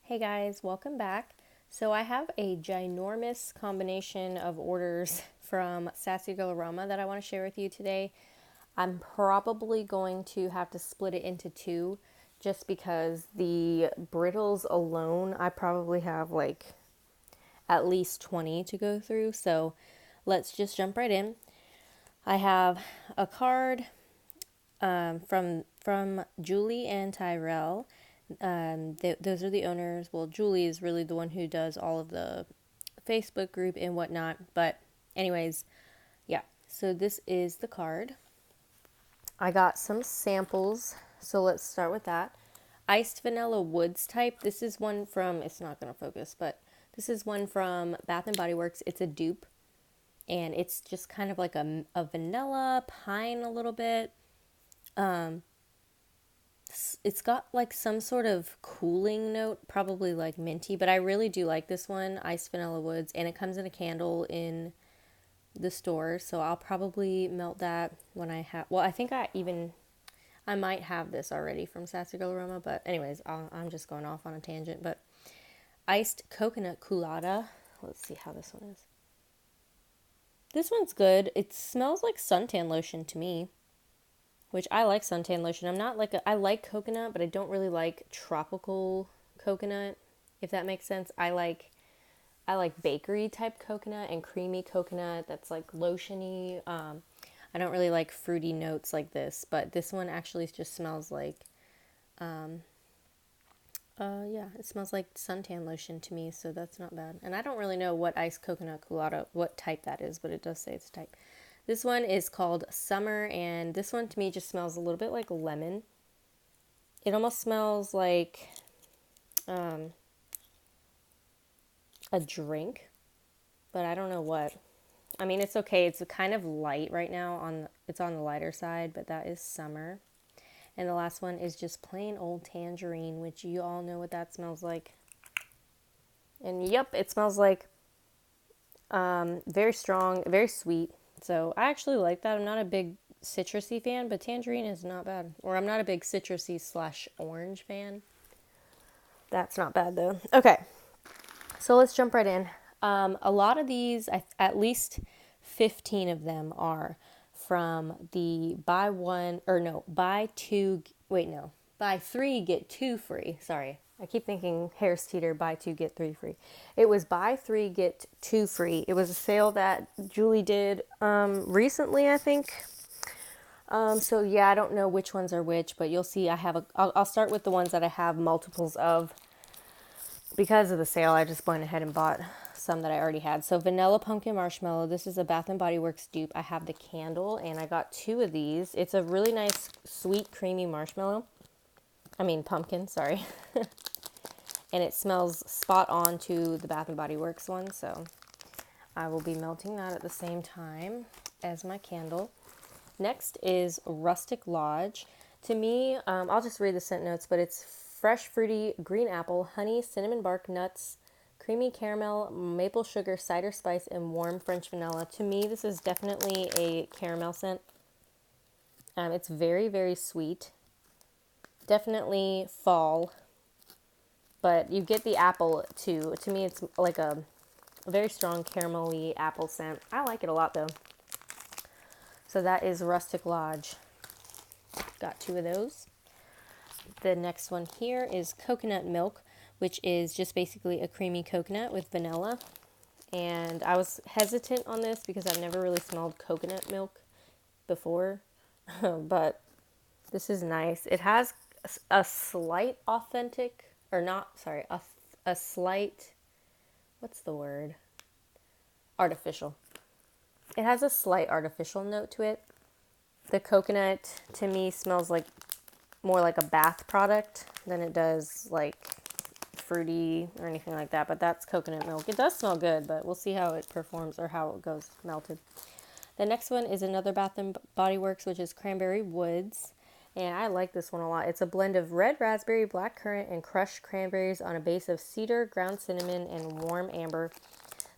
Hey guys, welcome back. So I have a ginormous combination of orders from Sassy Aroma that I want to share with you today. I'm probably going to have to split it into two just because the brittles alone, I probably have like at least 20 to go through. So let's just jump right in. I have a card from Julie and Tyrell. Those are the owners. Well, Julie is really the one who does all of the Facebook group and whatnot. But, anyways, yeah. So this is the card. I got some samples. So let's start with that. Iced Vanilla Woods type. This is one from. It's not gonna focus, but this is one from Bath and Body Works. It's a dupe, and it's just kind of like a vanilla pine a little bit. It's got like some sort of cooling note, probably like minty, but I really do like this one, Iced Vanilla Woods, and it comes in a candle in the store, so I'll probably melt that when I have, well, I think I might have this already from Sassy Aroma, but anyways, I'm just going off on a tangent, but Iced Coconut Colada, let's see how this one is. This one's good. It smells like suntan lotion to me, which I like suntan lotion. I'm not like I like coconut, but I don't really like tropical coconut, if that makes sense. I like bakery type coconut and creamy coconut that's like lotiony. I don't really like fruity notes like this, but this one actually just smells like yeah, it smells like suntan lotion to me, so that's not bad. And I don't really know what iced coconut colada, what type that is, but it does say it's a type. This one is called Summer, and this one to me just smells a little bit like lemon. It almost smells like a drink, but I don't know what. I mean, it's okay. It's kind of light right now. It's on the lighter side, but that is Summer. And the last one is just plain old tangerine, which you all know what that smells like. And yep, it smells like very strong, very sweet. So I actually like that. I'm not a big citrusy fan, but tangerine is not bad. Or I'm not a big citrusy slash orange fan. That's not bad though. Okay, so let's jump right in. A lot of these, at least 15 of them are from the buy one, or no, buy two, wait, no, buy three, get two free. Sorry. I keep thinking Harris Teeter, buy two, get three free. It was buy three, get two free. It was a sale that Julie did recently, I think. So yeah, I don't know which ones are which, but you'll see I'll start with the ones that I have multiples of. Because of the sale, I just went ahead and bought some that I already had. So Vanilla Pumpkin Marshmallow. This is a Bath and Body Works dupe. I have the candle, and I got two of these. It's a really nice, sweet, creamy marshmallow. I mean pumpkin, sorry. And it smells spot on to the Bath and Body Works one, so I will be melting that at the same time as my candle. Next is Rustic Lodge. To me, I'll just read the scent notes, but it's fresh, fruity, green apple, honey, cinnamon bark, nuts, creamy caramel, maple sugar, cider spice, and warm French vanilla. To me, this is definitely a caramel scent. It's very, very sweet. Definitely fall, but you get the apple too. To me, it's like a very strong caramelly apple scent. I like it a lot though. So that is Rustic Lodge. Got two of those. The next one here is Coconut Milk, which is just basically a creamy coconut with vanilla. And I was hesitant on this because I've never really smelled coconut milk before, but this is nice. It has a slight authentic, or not, sorry, a slight, what's the word? Artificial. It has a slight artificial note to it. The coconut to me smells like more like a bath product than it does like fruity or anything like that, but that's coconut milk. It does smell good, but we'll see how it performs or how it goes melted. The next one is another Bath and Body Works, which is Cranberry Woods, and I like this one a lot. It's a blend of red raspberry, black currant, and crushed cranberries on a base of cedar, ground cinnamon, and warm amber.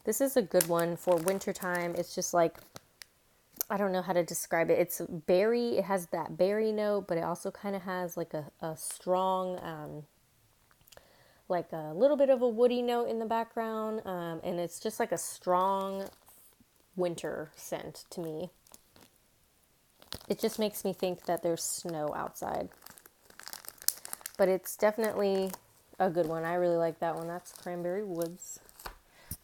This is a good one for wintertime. It's just like, I don't know how to describe it. It's berry. It has that berry note, but it also kind of has like a strong, like a little bit of a woody note in the background, and it's just like a strong winter scent to me. It just makes me think that there's snow outside. But it's definitely a good one. I really like that one. That's Cranberry Woods.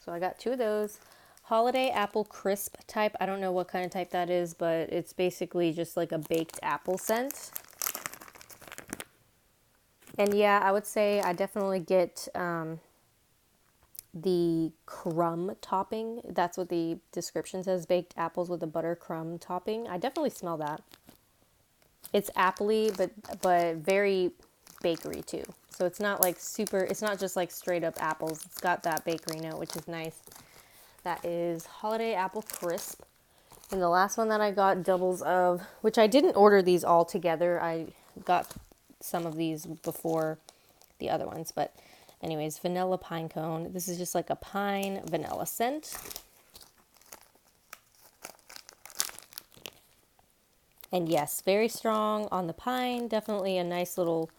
So I got 2 of those. Holiday Apple Crisp type. I don't know what kind of type that is, but it's basically just like a baked apple scent. And yeah, I would say I definitely get the crumb topping. That's what the description says, baked apples with a butter crumb topping. I definitely smell that. It's appley, but very bakery too. So it's not like it's not just like straight up apples. It's got that bakery note, which is nice. That is Holiday Apple Crisp. And the last one that I got doubles of, which I didn't order these all together. I got some of these before the other ones, but anyways, vanilla pine cone. This is just like a pine vanilla scent. And yes, very strong on the pine. Definitely a nice little,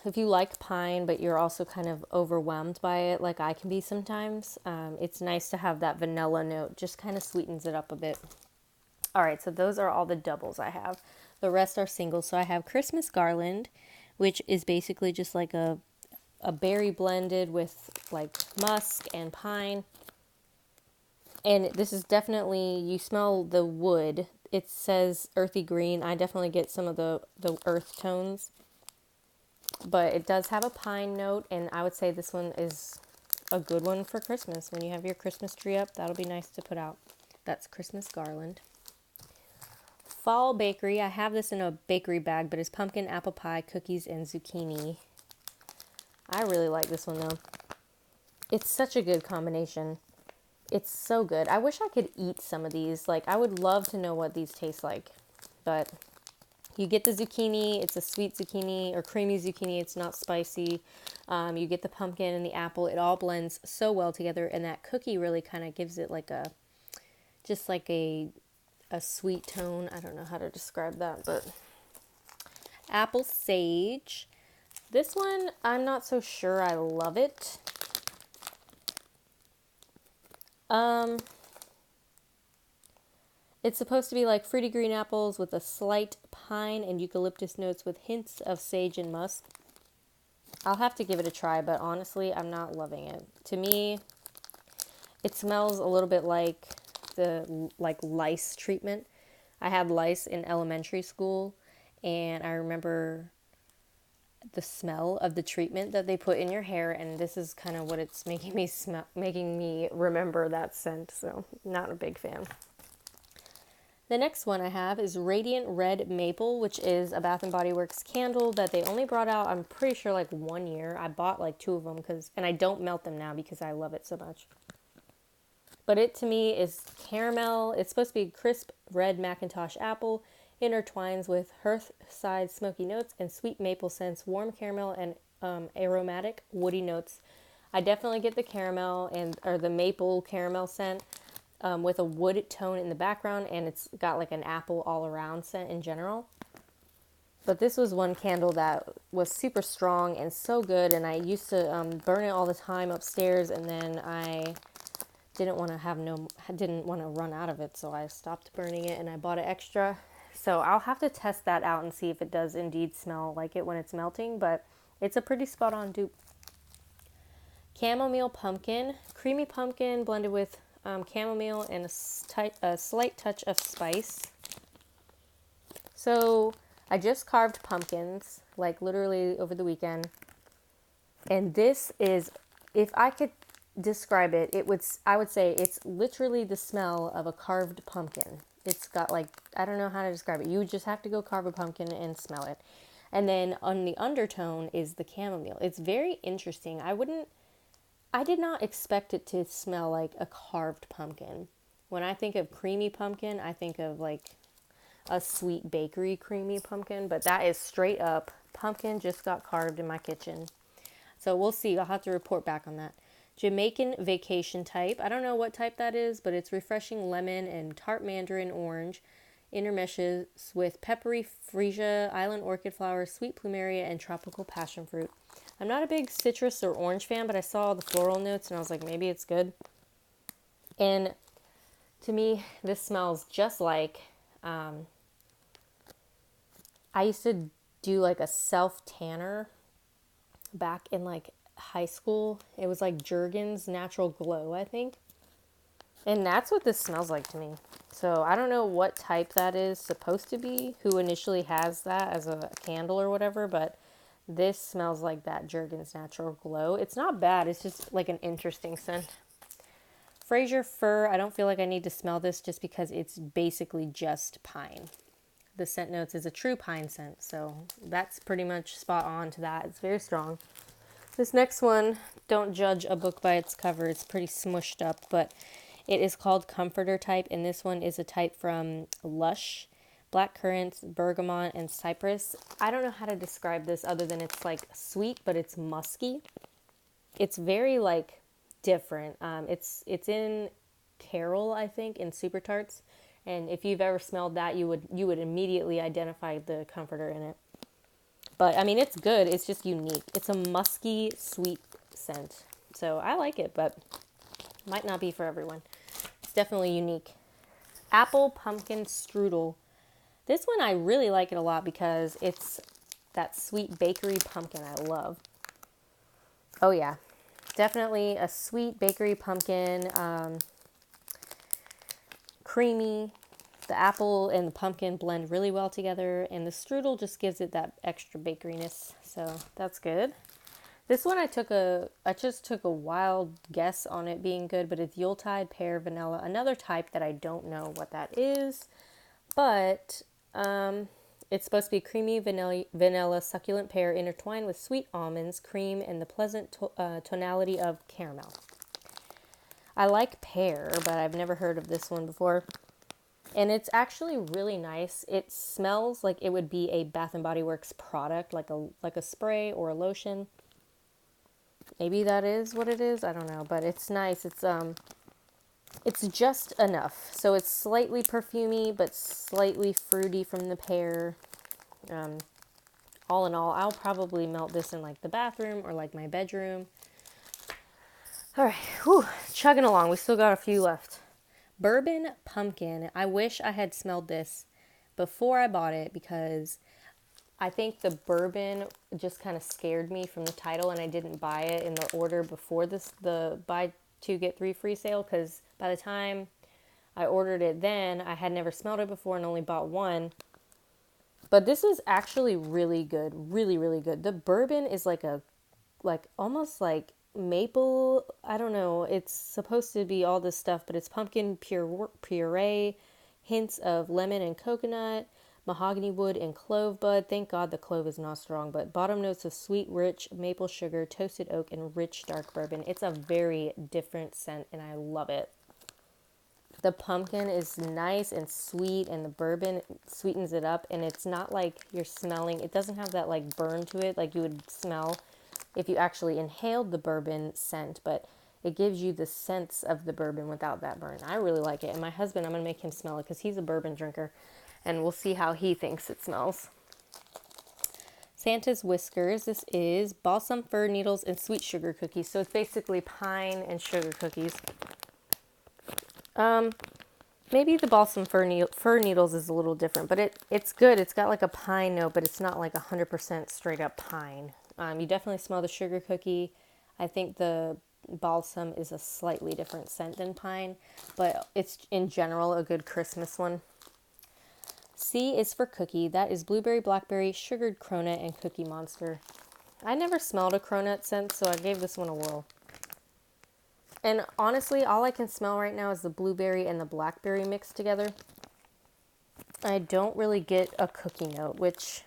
if you like pine, but you're also kind of overwhelmed by it, like I can be sometimes, it's nice to have that vanilla note. Just kind of sweetens it up a bit. All right, so those are all the doubles I have. The rest are singles. So I have Christmas Garland, which is basically just like a berry blended with like musk and pine. And this is definitely, you smell the wood. It says earthy green. I definitely get some of the earth tones. But it does have a pine note, and I would say this one is a good one for Christmas. When you have your Christmas tree up, that'll be nice to put out. That's Christmas Garland. Fall Bakery. I have this in a bakery bag, but it's pumpkin, apple pie, cookies, and zucchini. I really like this one, though. It's such a good combination. It's so good. I wish I could eat some of these. Like, I would love to know what these taste like. But you get the zucchini. It's a sweet zucchini or creamy zucchini. It's not spicy. You get the pumpkin and the apple. It all blends so well together. And that cookie really kind of gives it like a sweet tone. I don't know how to describe that, but apple sage. This one, I'm not so sure I love it. It's supposed to be like fruity green apples with a slight pine and eucalyptus notes with hints of sage and musk. I'll have to give it a try, but honestly, I'm not loving it. To me, it smells a little bit like the lice treatment. I had lice in elementary school, and I remember the smell of the treatment that they put in your hair, and this is kind of what it's making me remember that scent. So, not a big fan. The next one I have is Radiant Red Maple, which is a Bath & Body Works candle that they only brought out, I'm pretty sure, like 1 year. I bought like 2 of them, and I don't melt them now because I love it so much. But it, to me, is caramel. It's supposed to be crisp red Macintosh apple, intertwines with hearth-side smoky notes and sweet maple scents, warm caramel, and aromatic woody notes. I definitely get the caramel or the maple caramel scent. With a wood tone in the background, and it's got like an apple all around scent in general. But this was one candle that was super strong and so good, and I used to burn it all the time upstairs, and then I didn't want to run out of it, so I stopped burning it and I bought it extra. So I'll have to test that out and see if it does indeed smell like it when it's melting, but it's a pretty spot on dupe. Chamomile pumpkin, creamy pumpkin blended with chamomile and a slight touch of spice. So I just carved pumpkins, like literally over the weekend. And this is, if I could describe it, I would say it's literally the smell of a carved pumpkin. It's got like, I don't know how to describe it. You would just have to go carve a pumpkin and smell it. And then on the undertone is the chamomile. It's very interesting. I did not expect it to smell like a carved pumpkin. When I think of creamy pumpkin, I think of like a sweet bakery creamy pumpkin, but that is straight up pumpkin just got carved in my kitchen. So we'll see. I'll have to report back on that. Jamaican vacation type. I don't know what type that is, but it's refreshing lemon and tart mandarin orange intermeshes with peppery freesia, island orchid flowers, sweet plumeria, and tropical passion fruit. I'm not a big citrus or orange fan, but I saw the floral notes and I was like, maybe it's good. And to me, this smells just like, I used to do like a self-tanner back in like high school. It was like Jergens Natural Glow, I think. And that's what this smells like to me. So I don't know what type that is supposed to be, who initially has that as a candle or whatever, but this smells like that Jergens Natural Glow. It's not bad. It's just like an interesting scent. Fraser Fir, I don't feel like I need to smell this just because it's basically just pine. The scent notes is a true pine scent, so that's pretty much spot on to that. It's very strong. This next one, don't judge a book by its cover. It's pretty smushed up, but it is called Comforter type, and this one is a type from Lush, black currants, bergamot, and cypress. I don't know how to describe this other than it's like sweet, but it's musky. It's very like different. It's in Carol, I think, in Super Tarts, and if you've ever smelled that, you would immediately identify the comforter in it. But I mean, it's good. It's just unique. It's a musky, sweet scent, so I like it, but might not be for everyone. It's definitely unique. Apple Pumpkin Strudel. This one I really like it a lot because it's that sweet bakery pumpkin I love. Oh yeah, definitely a sweet bakery pumpkin, creamy. The apple and the pumpkin blend really well together, and the strudel just gives it that extra bakeryness, so that's good. This one I just took a wild guess on it being good, but it's Yuletide Pear Vanilla, another type that I don't know what that is, but it's supposed to be creamy vanilla succulent pear intertwined with sweet almonds, cream, and the pleasant tonality of caramel. I like pear, but I've never heard of this one before. And it's actually really nice. It smells like it would be a Bath and Body Works product, like a spray or a lotion. Maybe that is what it is. I don't know, but it's nice. It's just enough. So it's slightly perfumey, but slightly fruity from the pear. All in all, I'll probably melt this in like the bathroom or like my bedroom. All right, whew, chugging along. We still got a few left. Bourbon Pumpkin. I wish I had smelled this before I bought it because I think the bourbon just kind of scared me from the title, and I didn't buy it in the order before the buy two get three free sale, because by the time I ordered it then, I had never smelled it before and only bought one. But this is actually really good. Really, really good. The bourbon is like almost like maple. I don't know. It's supposed to be all this stuff, but it's pumpkin puree, hints of lemon and coconut, mahogany wood, and clove bud. Thank God the clove is not strong, but bottom notes of sweet, rich maple sugar, toasted oak, and rich dark bourbon. It's a very different scent, and I love it. The pumpkin is nice and sweet, and the bourbon sweetens it up, and it's not like you're smelling, it doesn't have that like burn to it like you would smell if you actually inhaled the bourbon scent, but it gives you the sense of the bourbon without that burn. I really like it, and my husband, I'm going to make him smell it because he's a bourbon drinker, and we'll see how he thinks it smells. Santa's Whiskers. This is balsam fir needles and sweet sugar cookies, so it's basically pine and sugar cookies. Maybe the balsam fir needles is a little different, but it's good. It's got like a pine note, but it's not like 100% straight up pine. You definitely smell the sugar cookie. I think the balsam is a slightly different scent than pine, but it's in general a good Christmas one. C is for cookie. That is blueberry, blackberry, sugared cronut, and Cookie Monster. I never smelled a cronut scent, so I gave this one a whirl. And honestly, all I can smell right now is the blueberry and the blackberry mixed together. I don't really get a cookie note, which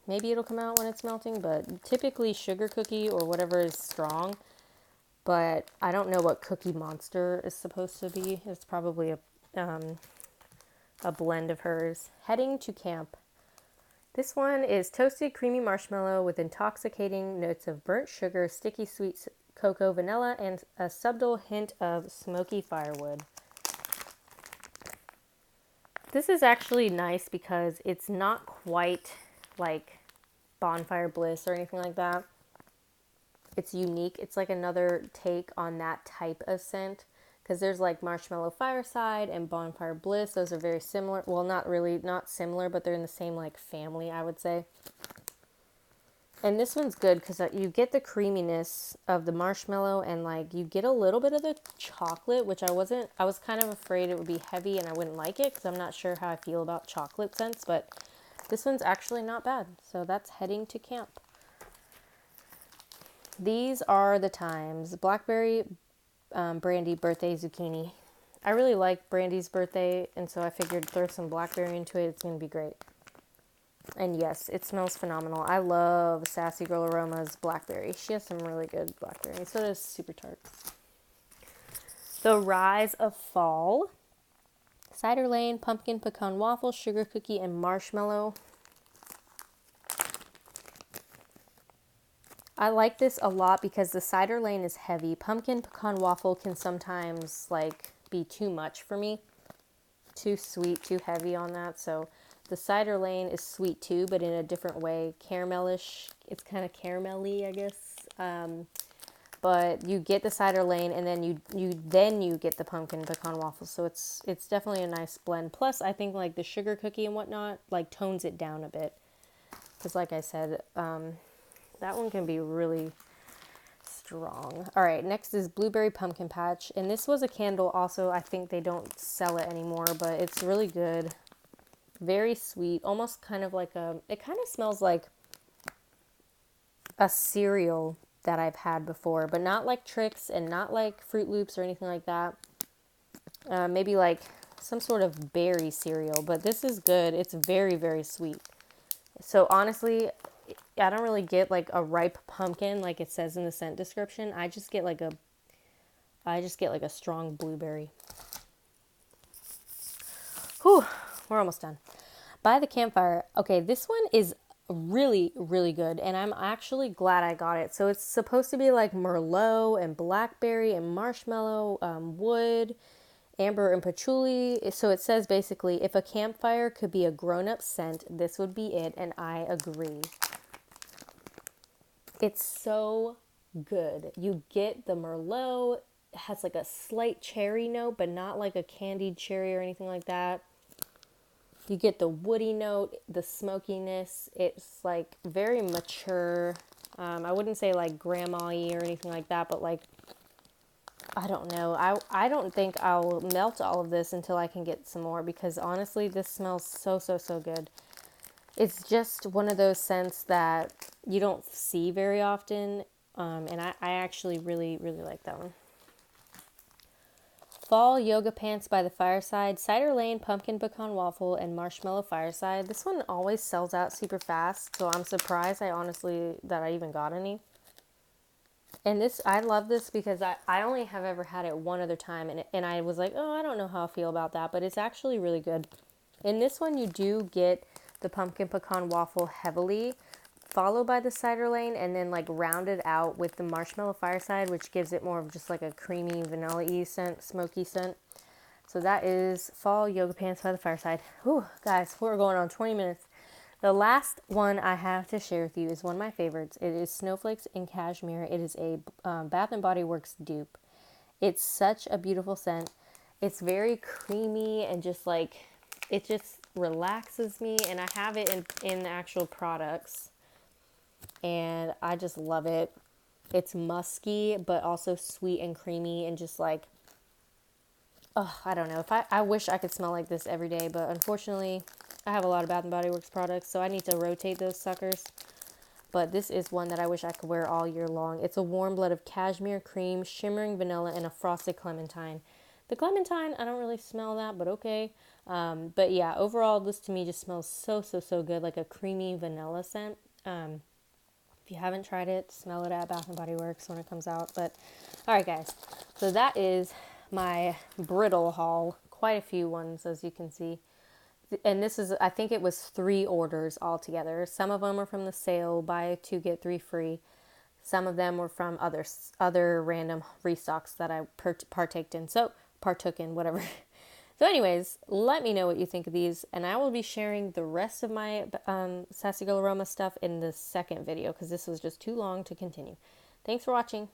maybe it'll come out when it's melting, but typically sugar cookie or whatever is strong. But I don't know what Cookie Monster is supposed to be. It's probably a blend of hers. Heading to Camp. This one is toasted creamy marshmallow with intoxicating notes of burnt sugar, sticky sweet cocoa, vanilla, and a subtle hint of smoky firewood. This is actually nice because it's not quite like Bonfire Bliss or anything like that. It's unique. It's like another take on that type of scent. Because there's like Marshmallow Fireside and Bonfire Bliss. Those are very similar. Well, not really, not similar, but they're in the same like family, I would say. And this one's good because you get the creaminess of the marshmallow and like you get a little bit of the chocolate, which I was kind of afraid it would be heavy and I wouldn't like it because I'm not sure how I feel about chocolate scents, but this one's actually not bad. So that's heading to camp. These are the times. Blackberry Brandy Birthday Zucchini. I really like Brandy's birthday, and so I figured throw some blackberry into it. It's going to be great. And yes, it smells phenomenal. I love Sassy Girl Aroma's blackberry. She has some really good blackberry. So does Super Tarts. The Rise of Fall. Cider Lane, Pumpkin Pecan Waffle, Sugar Cookie, and Marshmallow. I like this a lot because the Cider Lane is heavy. Pumpkin Pecan Waffle can sometimes like be too much for me. Too sweet, too heavy on that. So the Cider Lane is sweet too, but in a different way. Caramelish. It's kind of caramelly, I guess. But you get the Cider Lane, and then you get the Pumpkin Pecan Waffle. So it's definitely a nice blend. Plus, I think like the Sugar Cookie and whatnot like tones it down a bit. Because like I said, that one can be really strong. All right, next is Blueberry Pumpkin Patch. And this was a candle also. I think they don't sell it anymore, but it's really good. Very sweet, almost kind of like it kind of smells like a cereal that I've had before, but not like Trix and not like Fruit Loops or anything like that. Maybe like some sort of berry cereal, but this is good. It's very, very sweet. So honestly, I don't really get like a ripe pumpkin like it says in the scent description. I just get like a strong blueberry. Whew, we're almost done. By the Campfire. Okay, this one is really, really good, and I'm actually glad I got it. So it's supposed to be like Merlot and blackberry and marshmallow, wood, amber and patchouli. So it says basically, if a campfire could be a grown-up scent, this would be it, and I agree. It's so good. You get the Merlot, it has like a slight cherry note, but not like a candied cherry or anything like that. You get the woody note, the smokiness. It's like very mature. I wouldn't say like grandma-y or anything like that, but like, I don't know. I don't think I'll melt all of this until I can get some more because honestly, this smells so, so, so good. It's just one of those scents that you don't see very often. And I actually really, really like that one. Fall Yoga Pants by the Fireside, Cider Lane, Pumpkin Pecan Waffle, and Marshmallow Fireside. This one always sells out super fast, so I'm surprised that I even got any. And I love this because I only have ever had it one other time, and I was like, oh, I don't know how I feel about that, but it's actually really good. In this one, you do get the Pumpkin Pecan Waffle heavily, followed by the Cider Lane, and then like rounded out with the Marshmallow Fireside, which gives it more of just like a creamy vanilla-y scent, smoky scent. So that is Fall Yoga Pants by the Fireside. Whew, guys, we're going on 20 minutes. The last one I have to share with you is one of my favorites. It is Snowflakes in Cashmere. It is a Bath & Body Works dupe. It's such a beautiful scent. It's very creamy and just like, it just relaxes me. And I have it in the actual products. And I just love it. It's musky, but also sweet and creamy and just like, oh, I don't know. I wish I could smell like this every day, but unfortunately, I have a lot of Bath & Body Works products, so I need to rotate those suckers. But this is one that I wish I could wear all year long. It's a warm blend of cashmere, cream, shimmering vanilla, and a frosted clementine. The clementine, I don't really smell that, but okay. But yeah, overall, this to me just smells so, so, so good, like a creamy vanilla scent. If you haven't tried it, smell it at Bath & Body Works when it comes out. But, all right, guys. So that is my brittle haul. Quite a few ones, as you can see. And this is, I think it was 3 orders altogether. Some of them are from the sale, buy 2, get 3 free. Some of them were from other random restocks that I partook in, whatever. So anyways, let me know what you think of these, and I will be sharing the rest of my Sassy Girl Aroma stuff in the second video because this was just too long to continue. Thanks for watching.